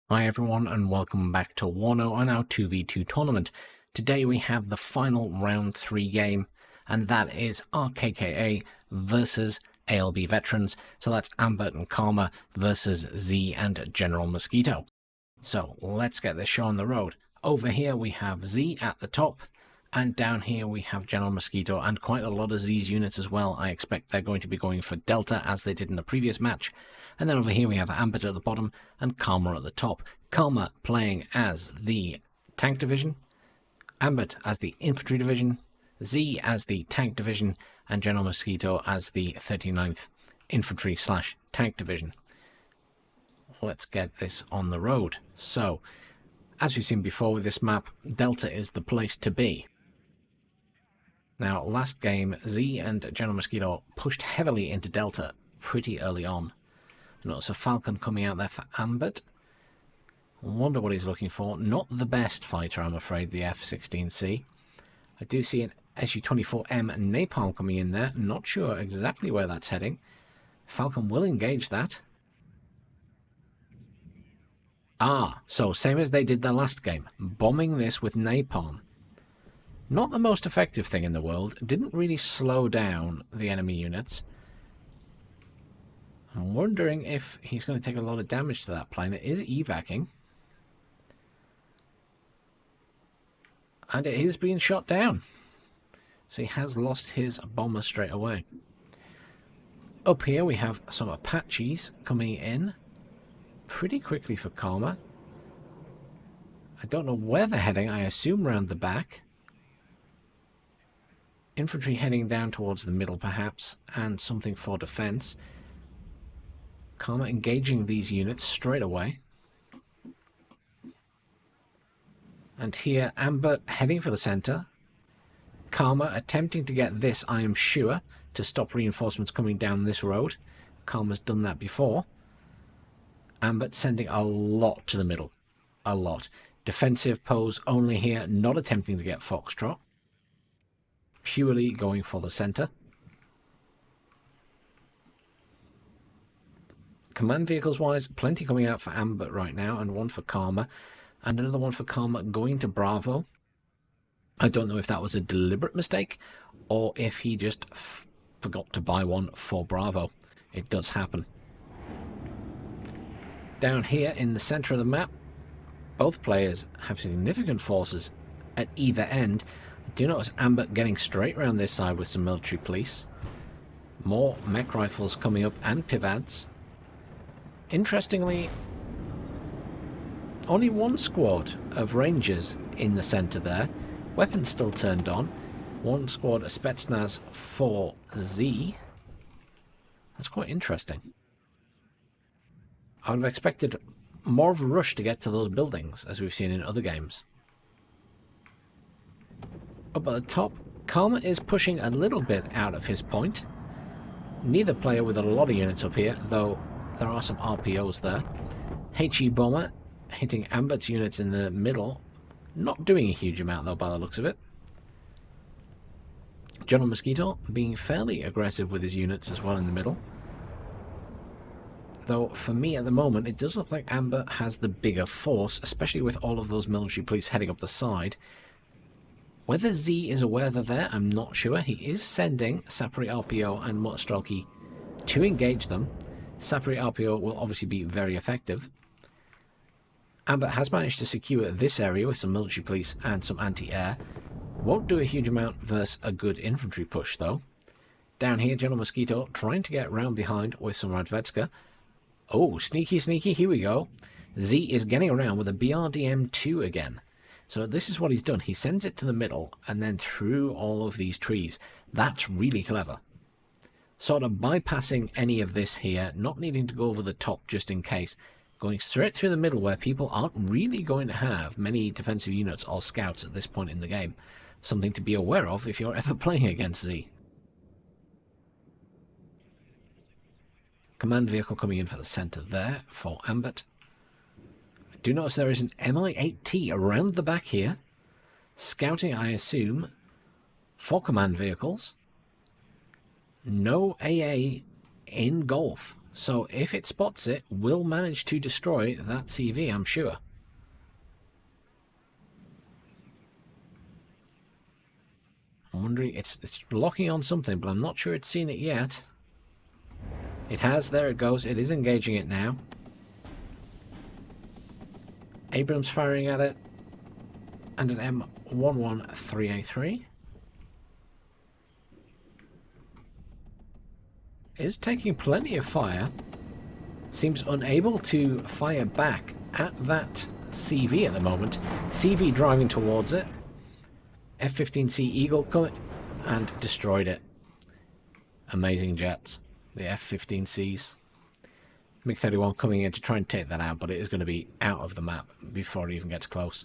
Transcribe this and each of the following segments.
Hi everyone and welcome back to WARNO on our 2v2 tournament. Today we have the final round 3 game, and that is RKKA versus ALB veterans. So that's Ambert and Karma versus Z and General Mosquito. So let's get this show on the road. Over here we have Z at the top, and down here we have General Mosquito and quite a lot of Z's units as well. I expect they're going to be going for Delta as they did in the previous match. And then over here we have Ambert at the bottom and Karma at the top. Karma playing as the tank division, Ambert as the infantry division, Z as the tank division, and General Mosquito as the 39th infantry / tank division. Let's get this on the road. So, as we've seen before with this map, Delta is the place to be. Now, last game, Z and General Mosquito pushed heavily into Delta pretty early on. Notice a Falcon coming out there for Ambert. I wonder what he's looking for. Not the best fighter, I'm afraid, the F-16C. I do see an SU-24M Napalm coming in there. Not sure exactly where that's heading. Falcon will engage that. So same as they did the last game. Bombing this with Napalm. Not the most effective thing in the world. Didn't really slow down the enemy units. I'm wondering if he's going to take a lot of damage to that plane. It is evacing. And it is being shot down. So he has lost his bomber straight away. Up here we have some Apaches coming in pretty quickly for Karma. I don't know where they're heading. I assume round the back. Infantry heading down towards the middle perhaps, and something for defense. Karma engaging these units straight away. And here, Ambert heading for the center. Karma attempting to get this, I am sure, to stop reinforcements coming down this road. Karma's done that before. Ambert sending a lot to the middle. A lot. Defensive pose only here, not attempting to get Foxtrot. Purely going for the center. Command vehicles wise, plenty coming out for Ambert right now, and one for Karma, and another one for Karma going to Bravo. I don't know if that was a deliberate mistake, or if he just forgot to buy one for Bravo. It does happen. Down here in the center of the map, both players have significant forces at either end. Do you notice Ambert getting straight around this side with some military police? More mech rifles coming up and pivads. Interestingly, only one squad of Rangers in the centre there. Weapons still turned on. One squad of Spetsnaz for Z. That's quite interesting. I would have expected more of a rush to get to those buildings, as we've seen in other games. Up at the top, Karma is pushing a little bit out of his point. Neither player with a lot of units up here, though there are some RPOs there. HE Bomber hitting Ambert's units in the middle. Not doing a huge amount though by the looks of it. General Mosquito being fairly aggressive with his units as well in the middle. Though for me at the moment it does look like Ambert has the bigger force, especially with all of those military police heading up the side. Whether Z is aware they're there, I'm not sure. He is sending Sapri RPO and Motorstrelki to engage them. Sapri RPO will obviously be very effective. Ambert has managed to secure this area with some military police and some anti-air. Won't do a huge amount versus a good infantry push though. Down here, General Mosquito trying to get round behind with some Radvetska. Oh, sneaky, sneaky, here we go. Z is getting around with a BRDM-2 again. So this is what he's done. He sends it to the middle and then through all of these trees. That's really clever. Sort of bypassing any of this here, not needing to go over the top just in case. Going straight through the middle where people aren't really going to have many defensive units or scouts at this point in the game. Something to be aware of if you're ever playing against Z. Command vehicle coming in for the center there for Ambert. I do notice there is an Mi-8T around the back here. Scouting, I assume, for command vehicles. No AA in Golf, So if it spots it, we'll manage to destroy that CV, I'm sure. I'm wondering, it's locking on something, but I'm not sure it's seen it yet. It has, there it goes, it is engaging it now. Abrams firing at it. And an M113A3. Is taking plenty of fire. Seems unable to fire back at that CV at the moment. CV driving towards it. F-15C Eagle coming and destroyed it. Amazing jets. The F-15Cs. MiG-31 coming in to try and take that out, but it is going to be out of the map before it even gets close.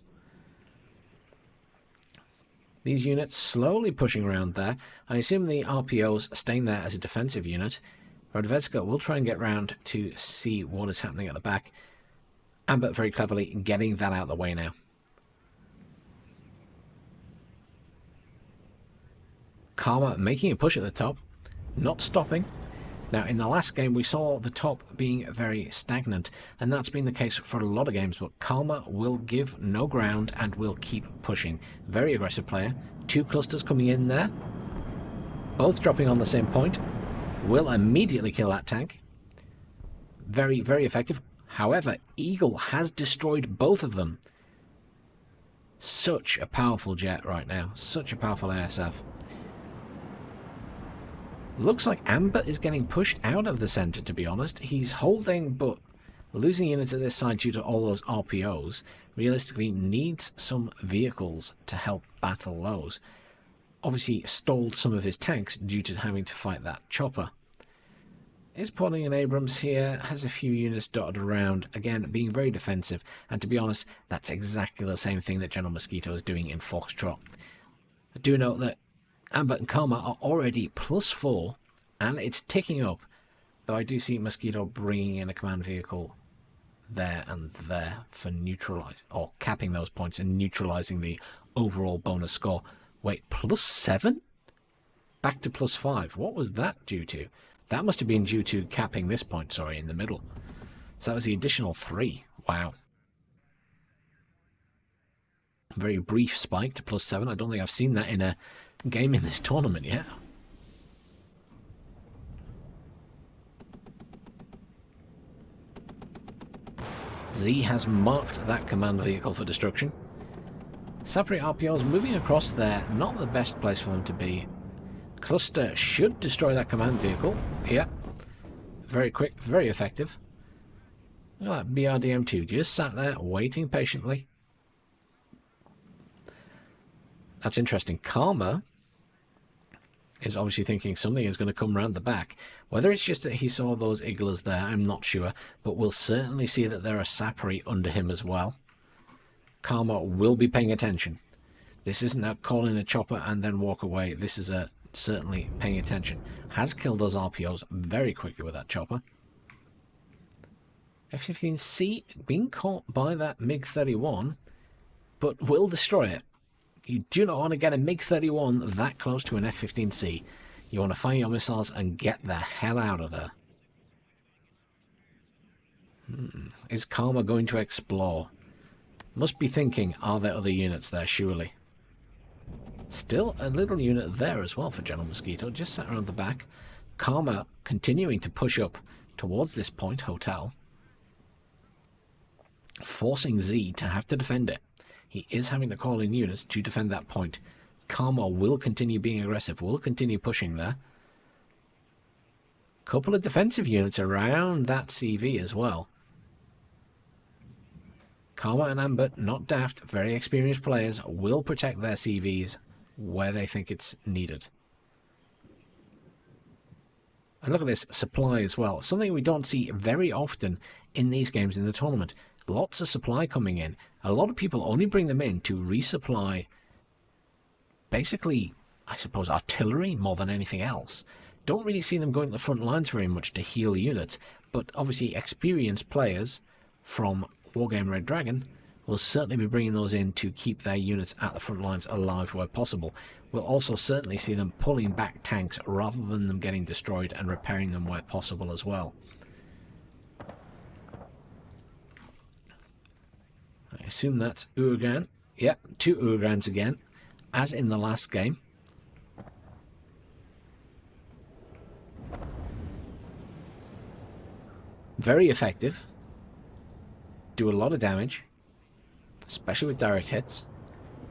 These units slowly pushing around there. I assume the RPOs are staying there as a defensive unit. Rodvedska will try and get round to see what is happening at the back. Ambert very cleverly getting that out of the way now. Karma making a push at the top, not stopping. Now, in the last game, we saw the top being very stagnant, and that's been the case for a lot of games, but Karma will give no ground and will keep pushing. Very aggressive player. 2 clusters coming in there, both dropping on the same point. Will immediately kill that tank. Very, very effective. However, Eagle has destroyed both of them. Such a powerful jet right now. Such a powerful ASF. Looks like Ambert is getting pushed out of the centre, to be honest. He's holding, but losing units at this side due to all those RPOs. Realistically, needs some vehicles to help battle those. Obviously, stalled some of his tanks due to having to fight that chopper. Is putting an Abrams here, has a few units dotted around, again, being very defensive. And to be honest, that's exactly the same thing that General Mosquito is doing in Foxtrot. I do note that Ambert and Karma are already +4, and it's ticking up. Though I do see Mosquito bringing in a command vehicle there and there for neutralize or capping those points and neutralizing the overall bonus score. Wait, +7? Back to +5. What was that due to? That must have been due to capping this point, sorry, in the middle. So that was the additional 3. Wow. Very brief spike to +7. I don't think I've seen that in a game in this tournament yet. Z has marked that command vehicle for destruction. Sapri RPOs moving across there, not the best place for them to be. Cluster should destroy that command vehicle. Yeah. Very quick, very effective. Look at that BRDM2 just sat there waiting patiently. That's interesting. Karma is obviously thinking something is going to come around the back. Whether it's just that he saw those Iglas there, I'm not sure. But we'll certainly see that there are Sapri under him as well. Karma will be paying attention. This isn't a call in a chopper and then walk away. This is a certainly paying attention. Has killed those RPOs very quickly with that chopper. F-15C being caught by that MiG-31, but will destroy it. You do not want to get a MiG-31 that close to an F-15C. You want to fire your missiles and get the hell out of there. Is Karma going to explore? Must be thinking, are there other units there, surely? Still a little unit there as well for General Mosquito, just sat around the back. Karma continuing to push up towards this point, hotel. Forcing Z to have to defend it. He is having to call in units to defend that point. Karma will continue being aggressive, will continue pushing there. Couple of defensive units around that CV as well. Karma and Ambert, not daft, very experienced players, will protect their CVs where they think it's needed. And look at this supply as well. Something we don't see very often in these games in the tournament. Lots of supply coming in. A lot of people only bring them in to resupply, basically, I suppose, artillery more than anything else. Don't really see them going to the front lines very much to heal units, but obviously experienced players from Wargame Red Dragon will certainly be bringing those in to keep their units at the front lines alive where possible. We'll also certainly see them pulling back tanks rather than them getting destroyed and repairing them where possible as well. assume that's Uragan. Yep, 2 Uragans again, as in the last game. Very effective. Do a lot of damage, especially with direct hits.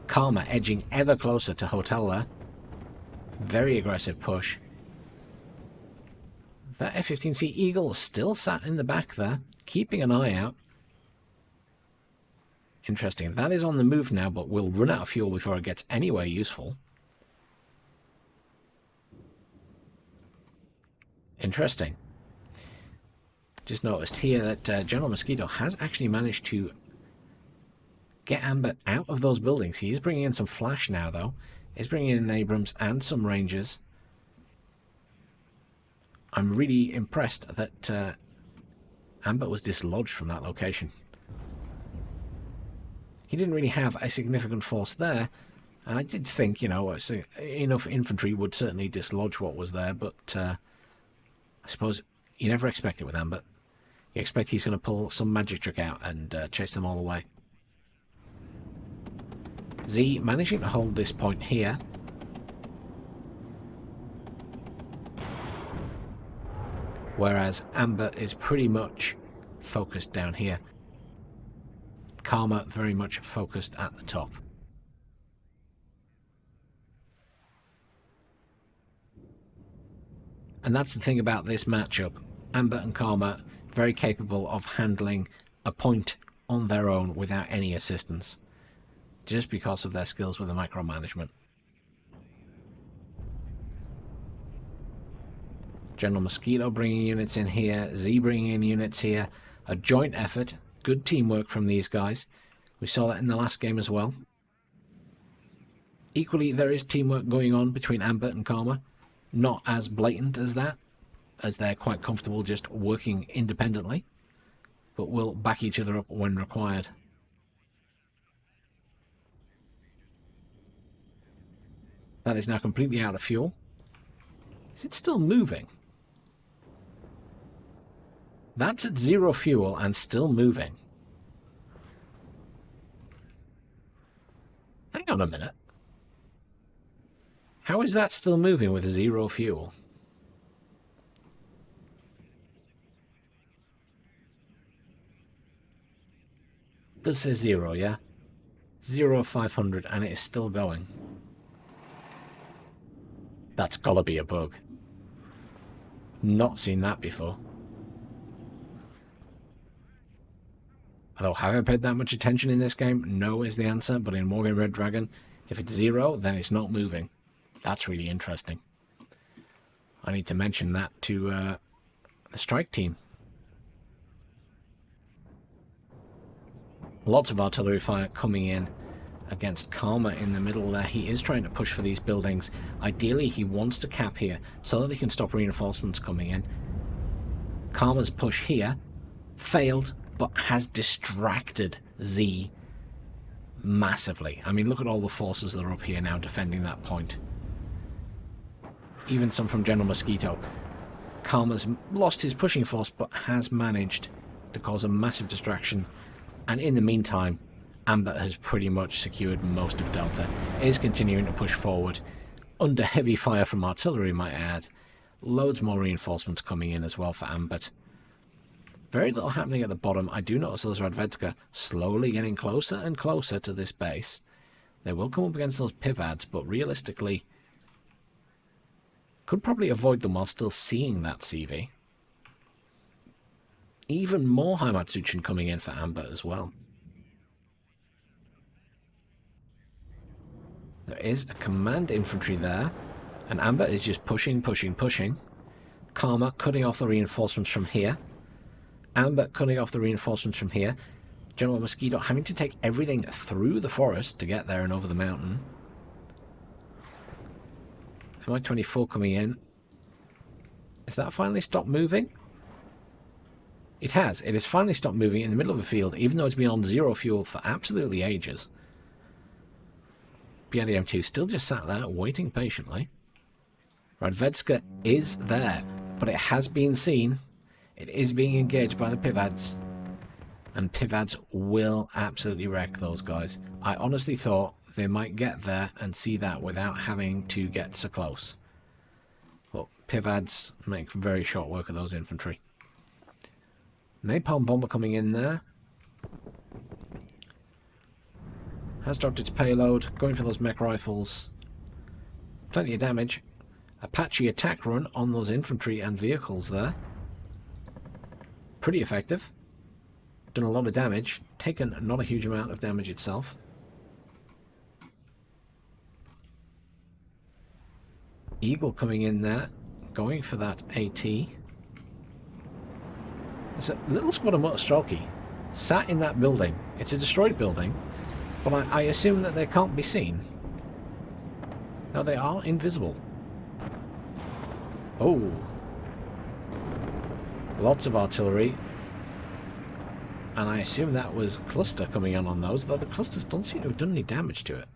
Karma edging ever closer to Hotel there. Very aggressive push. That F-15C Eagle still sat in the back there, keeping an eye out. Interesting. That is on the move now, but will run out of fuel before it gets anywhere useful. Interesting. Just noticed here that General Mosquito has actually managed to get Ambert out of those buildings. He is bringing in some flash now, though. He's bringing in Abrams and some Rangers. I'm really impressed that Ambert was dislodged from that location. He didn't really have a significant force there, and I did think, you know, enough infantry would certainly dislodge what was there, but I suppose you never expect it with Ambert. You expect he's going to pull some magic trick out and chase them all away. Z managing to hold this point here. Whereas Ambert is pretty much focused down here. Karma very much focused at the top. And that's the thing about this matchup. Ambert and Karma very capable of handling a point on their own without any assistance, just because of their skills with the micromanagement. General Mosquito bringing units in here, Z bringing in units here. A joint effort, good teamwork from these guys. We saw that in the last game as well. Equally, there is teamwork going on between Ambert and Karma. Not as blatant as that, as they're quite comfortable just working independently, but will back each other up when required. That is now completely out of fuel. Is it still moving? That's at 0 fuel and still moving. Hang on a minute. How is that still moving with 0 fuel? This says 0, yeah? 0 500 and it is still going. That's gotta be a bug. Not seen that before. Although, have I paid that much attention in this game? No is the answer, but in Wargame Red Dragon, if it's 0, then it's not moving. That's really interesting. I need to mention that to the strike team. Lots of artillery fire coming in against Karma in the middle there. He is trying to push for these buildings. Ideally, he wants to cap here so that he can stop reinforcements coming in. Karma's push here failed, but has distracted Z massively. I mean, look at all the forces that are up here now defending that point. Even some from General Mosquito. Karma's lost his pushing force, but has managed to cause a massive distraction. And in the meantime, Ambert has pretty much secured most of Delta. It is continuing to push forward under heavy fire from artillery, might I add. Loads more reinforcements coming in as well for Ambert. Very little happening at the bottom. I do notice those Radvedska slowly getting closer and closer to this base. They will come up against those pivads, but realistically could probably avoid them while still seeing that CV. Even more Heimatsuchen coming in for Ambert as well. There is a command infantry there, and Ambert is just pushing, pushing, pushing. Karma cutting off the reinforcements from here. Ambert cutting off the reinforcements from here. General Mosquito having to take everything through the forest to get there and over the mountain. MI-24 coming in. Has that finally stopped moving? It has. It has finally stopped moving in the middle of the field, even though it's been on 0 fuel for absolutely ages. BIDM2 still just sat there, waiting patiently. Radvedska is there, but it has been seen. It is being engaged by the pivads. And Pivads will absolutely wreck those guys. I honestly thought they might get there and see that without having to get so close. But Pivads make very short work of those infantry. Napalm bomber coming in there. Has dropped its payload. Going for those mech rifles. Plenty of damage. Apache attack run on those infantry and vehicles there. Pretty effective. Done a lot of damage. Taken not a huge amount of damage itself. Eagle coming in there. Going for that AT. It's a little squad of Motostrelki sat in that building. It's a destroyed building. But I assume that they can't be seen. No, they are invisible. Oh. Lots of artillery. And I assume that was cluster coming in on those, though the clusters don't seem to have done any damage to it.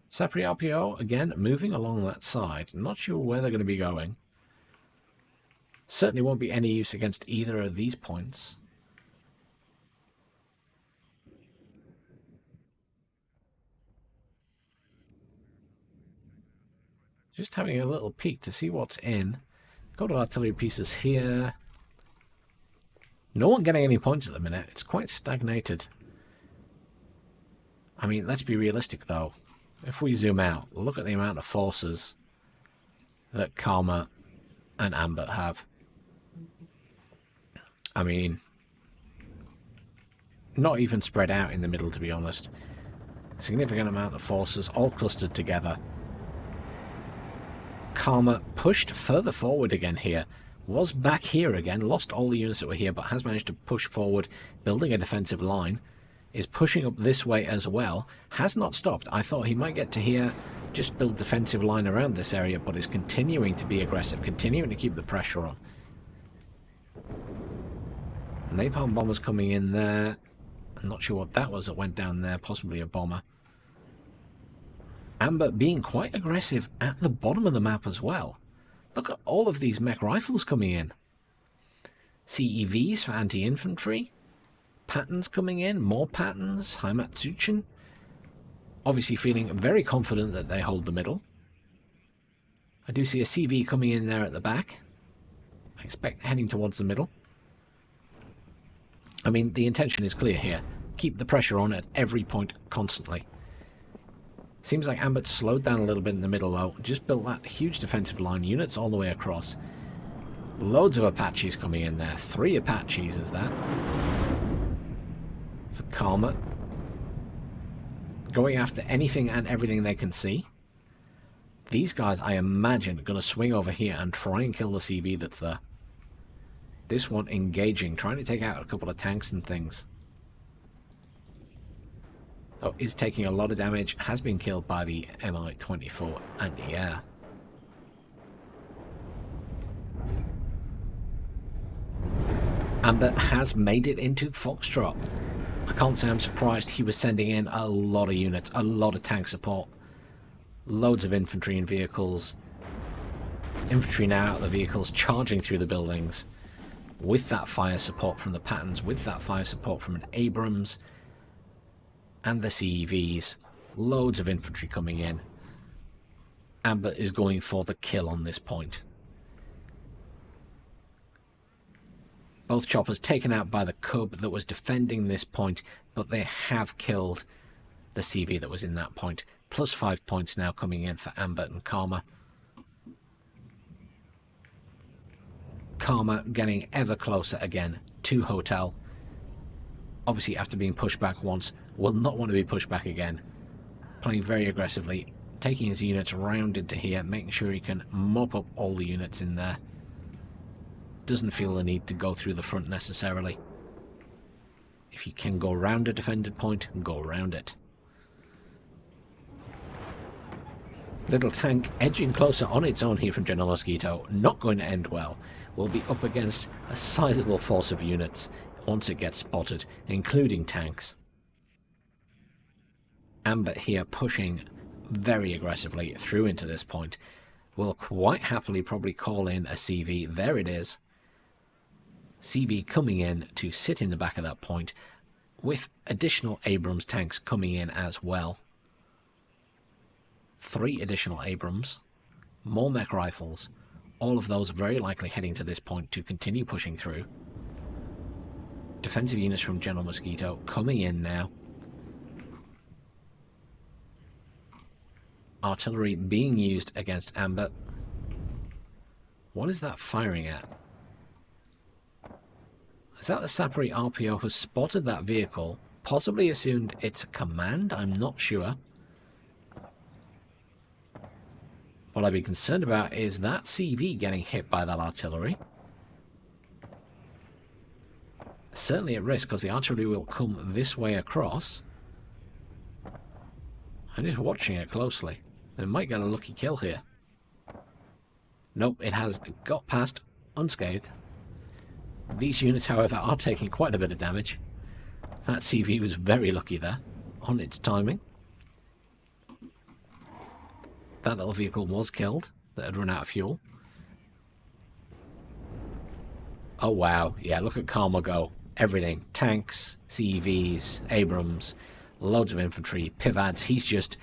Sapri RPO, again, moving along that side. Not sure where they're going to be going. Certainly won't be any use against either of these points. Just having a little peek to see what's in. Go to artillery pieces here. No one getting any points at the minute. It's quite stagnated. I mean, let's be realistic though. If we zoom out, look at the amount of forces that Karma and Ambert have. I mean, not even spread out in the middle, to be honest. Significant amount of forces all clustered together. Karma pushed further forward again here. Was back here again, lost all the units that were here, but has managed to push forward, building a defensive line. Is pushing up this way as well. Has not stopped. I thought he might get to here, just build defensive line around this area, but is continuing to be aggressive, continuing to keep the pressure on. Napalm bombers coming in there. I'm not sure what that was that went down there, possibly a bomber. Ambert being quite aggressive at the bottom of the map as well. Look at all of these mech rifles coming in. CEVs for anti-infantry. Patterns coming in, more patterns. Heimatsuchen. Obviously feeling very confident that they hold the middle. I do see a CV coming in there at the back. I expect heading towards the middle. I mean, the intention is clear here. Keep the pressure on at every point constantly. Seems like Ambert slowed down a little bit in the middle though. Just built that huge defensive line. Units all the way across. Loads of Apaches coming in there. 3 Apaches is that. For Karma. Going after anything and everything they can see. These guys, I imagine, are going to swing over here and try and kill the CB that's there. This one engaging, trying to take out a couple of tanks and things. Though is taking a lot of damage, has been killed by the Mi-24 anti-air. Ambert has made it into Foxtrot. I can't say I'm surprised. He was sending in a lot of units, a lot of tank support. Loads of infantry and vehicles. Infantry now out of the vehicles, charging through the buildings. With that fire support from the Patterns, with that fire support from an Abrams. And the CEVs. Loads of infantry coming in. Ambert is going for the kill on this point. Both choppers taken out by the Cub that was defending this point, but they have killed the CV that was in that point. Plus 5 points now coming in for Ambert and Karma. Karma getting ever closer again to Hotel. Obviously after being pushed back once, will not want to be pushed back again. Playing very aggressively, taking his units round into here, making sure he can mop up all the units in there. Doesn't feel the need to go through the front necessarily. If you can go around a defended point, go around it. Little tank edging closer on its own here from General Mosquito. Not going to end well. Will be up against a sizable force of units once it gets spotted, including tanks. Ambert here pushing very aggressively through into this point. Will quite happily probably call in a CV. There it is. CV coming in to sit in the back of that point, with additional Abrams tanks coming in as well. 3 additional Abrams, more mech rifles, all of those very likely heading to this point to continue pushing through. Defensive units from General Mosquito coming in now. Artillery being used against Ambert. What is that firing at? Is that the Sapri RPO has spotted that vehicle? Possibly assumed it's a command? I'm not sure. What I'd be concerned about is that CV getting hit by that artillery. Certainly at risk, because the artillery will come this way across. I'm just watching it closely. They might get a lucky kill here. Nope, it has got past unscathed. These units, however, are taking quite a bit of damage. That CV was very lucky there on its timing. That little vehicle was killed that had run out of fuel. Oh wow, yeah, look at Karma go. Everything. Tanks, CVs, Abrams, loads of infantry, pivads. He's just,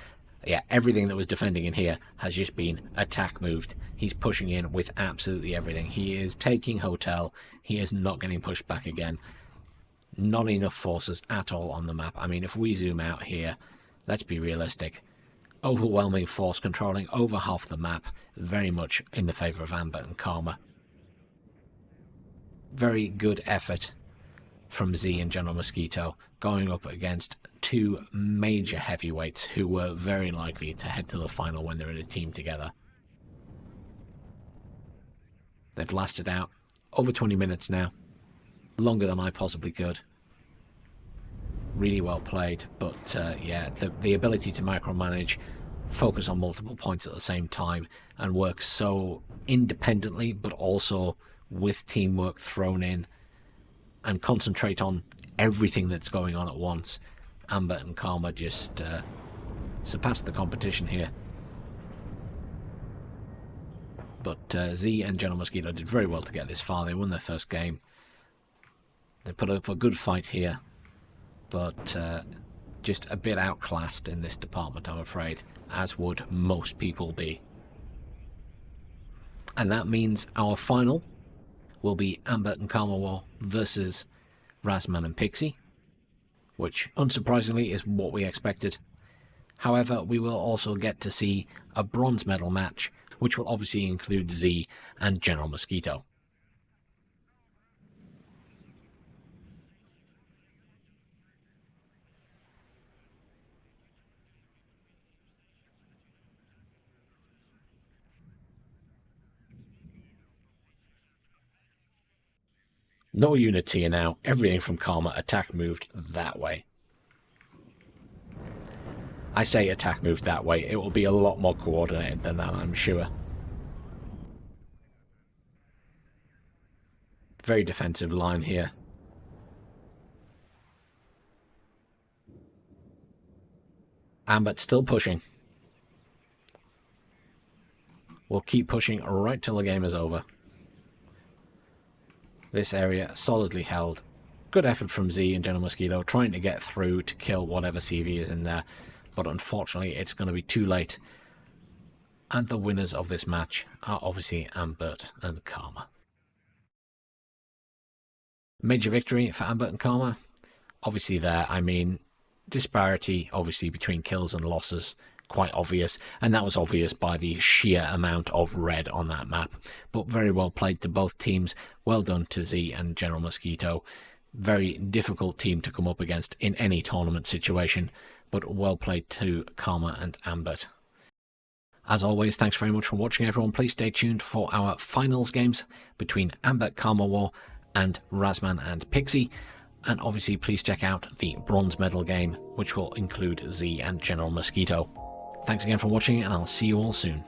yeah, everything that was defending in here has just been attack moved. He's pushing in with absolutely everything. He is taking hotel. He is not getting pushed back again. Not enough forces at all on the map. I mean, if we zoom out here, let's be realistic. Overwhelming force controlling over half the map, very much in the favour of Ambert and Karma. Very good effort from Z and General Mosquito, going up against 2 major heavyweights who were very likely to head to the final when they're in a team together. They've lasted out over 20 minutes now, longer than I possibly could. Really well played, but yeah, the ability to micromanage, focus on multiple points at the same time, and work so independently, but also with teamwork thrown in, and concentrate on everything that's going on at once. Ambert and Karma just surpassed the competition here. But Z and General Mosquito did very well to get this far. They won their first game. They put up a good fight here, but just a bit outclassed in this department, I'm afraid, as would most people be. And that means our final will be Ambert and Karma War versus Razman and Pixie, which unsurprisingly is what we expected. However, we will also get to see a bronze medal match, which will obviously include Z and General Mosquito. No unity now. Everything from Karma attack moved that way. I say attack moved that way. It will be a lot more coordinated than that, I'm sure. Very defensive line here. Ambert still pushing. We'll keep pushing right till the game is over. This area solidly held. Good effort from Z and General Mosquito trying to get through to kill whatever CV is in there, but unfortunately it's going to be too late. And the winners of this match are obviously Ambert and Karma. Major victory for Ambert and Karma. Obviously there, I mean, disparity obviously between kills and losses, quite obvious, and that was obvious by the sheer amount of red on that map. But very well played to both teams. Well done to Z and General Mosquito. Very difficult team to come up against in any tournament situation, but well played to Karma and Ambert. As always, thanks very much for watching, everyone. Please stay tuned for our finals games between Ambert Karma War and Razman and Pixie. And obviously please check out the bronze medal game, which will include Z and General Mosquito. Thanks again for watching, and I'll see you all soon.